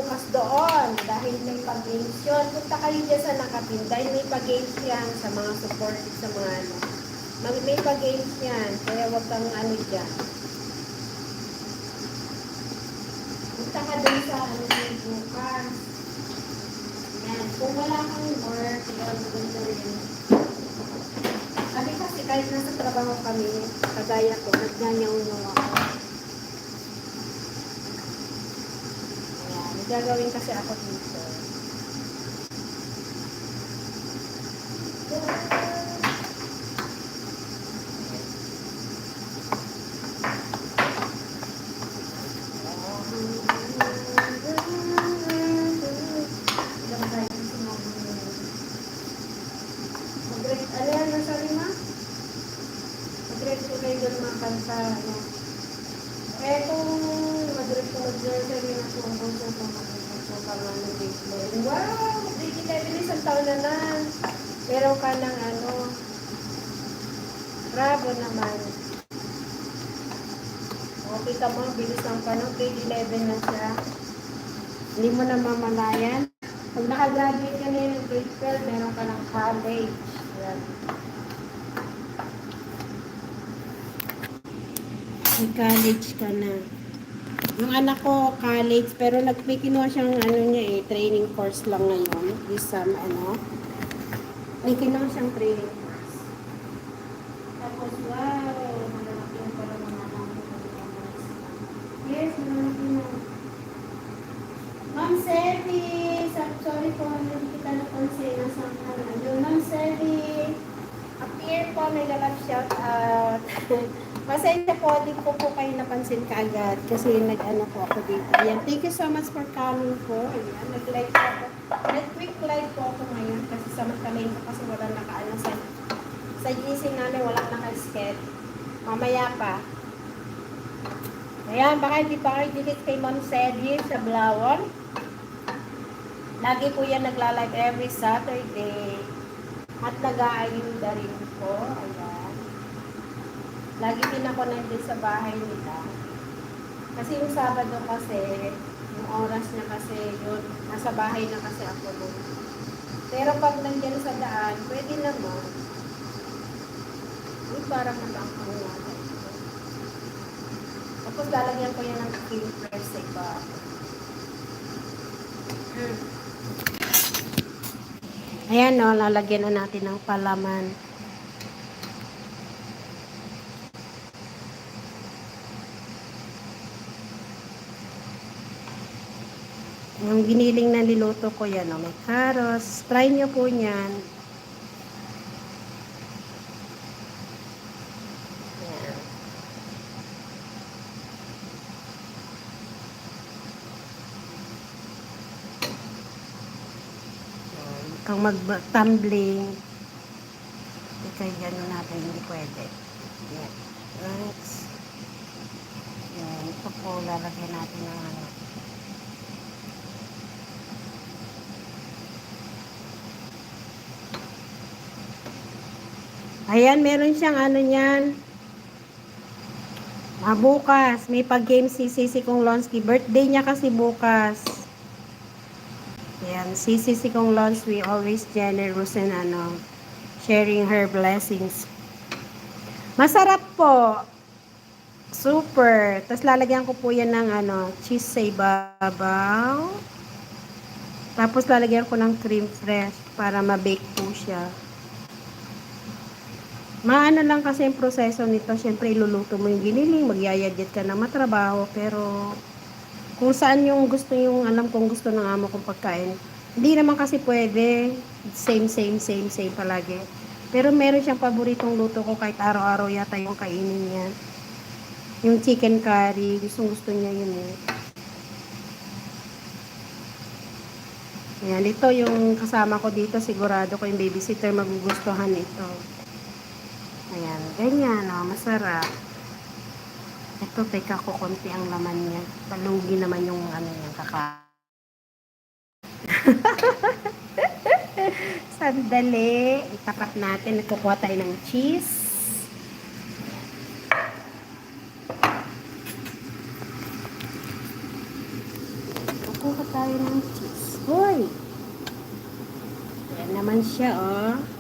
bukas doon dahil may pag-games yun. Punta kayo dyan sa Nakapin dahil may pag-games yan sa mga supportive sa mga ano. May pag-games yan, kaya wag kang ano dyan. Punta ka dun sa ano yung bukas. Yan, kung wala kang work, yun, maganda rin. Sabi kasi kahit nasa trabaho kami, kagaya ko, nagnanyaw-nyaw ako. Ayan, gagawin kasi ako dito. Ano yan, nasabi ma? Mag-read ko kayo doon mga kanta. Etong mag-read ko mag-nursery na po ang bunso ko pang grade 11. Wow! Grade 11 isang taon na na. Meron ka ng ano. Bravo naman. Okay ka mo, bilis ng panong. Grade 11 na siya. Hindi mo na mamalayan. Pag nakagraduate ka na ng grade 12, meron ka ng college. Ayan. May college ka na. Yung anak ko, college, pero kinuha siyang ano niya training course lang ngayon. This may kinuha siyang training course. Tapos, wow, malalaki yung pala mga anak ko. Yes, malalaki na. Ma'am Sevi, sorry po, hindi kita napansin. Nasaan ka na? Yung Ma'am Sevi, appear po, may galap shout out. Pasensya po, di ko po kayo napansin kaagad kasi nag-ano po ako dito. Ayan, thank you so much for coming po. Ayan, nag-live po ako. Nag-quick live po ako ngayon kasi samantalay ko kasi walang naka-ano sa GC namin, walang naka-sked. Mamaya pa. Ayan, baka hindi pa kayo dikit kay Ma'am Sevi sa Blawon. Lagi po yan nagla-live every Saturday. At nag-aayuda rin po. Ayan. Lagi din ako nandun sa bahay nila. Kasi yung Sabado kasi, yung oras niya kasi yun, nasa bahay na kasi ako doon. Pero pag nandiyan sa daan, pwede naman. Uy, parang mag-angkang natin. Tapos lalagyan ko yan ng cream press sa iba. Ayan o, lalagyan na natin ng palaman. Yung giniling na niluto ko yan o, may carrots. Try nyo po yan. Ayan. Kung mag-tumbling, ikay gano'n natin, hindi pwede. Yan. Next. Yan. Ito po, lalagyan natin ng ano. Ayan, meron siyang ano niyan. Bukas, may pag-game si Sisi kong Lonsky. Birthday niya kasi bukas. Ayan, si Sisi kong Lons, we always generous and sharing her blessings. Masarap po. Super. Tapos lalagyan ko po yan ng cheese sa ibabaw. Tapos lalagyan ko ng cream fresh para ma-bake po siya. Maano lang kasi yung proseso nito. Siyempre, iluluto mo yung giniling, magyayadit ka na matrabaho. Pero, kung saan yung gusto yung alam kong gusto ng amo kong pagkain, hindi naman kasi pwede. Same palagi. Pero meron siyang paboritong luto ko kahit araw-araw yata yung kainin niya. Yung chicken curry, gusto niya yun eh. Ayan, ito yung kasama ko dito. Sigurado ko yung babysitter magugustuhan ito. Ayan, ganyan, masarap. Ito, teka ko, konti ang laman niya. Palugi naman yung yung kaka. Sandali. Itapat natin. Nagkukuha tayo ng cheese. Kukuha tayo ng cheese. Hoy! Yan naman siya, oh.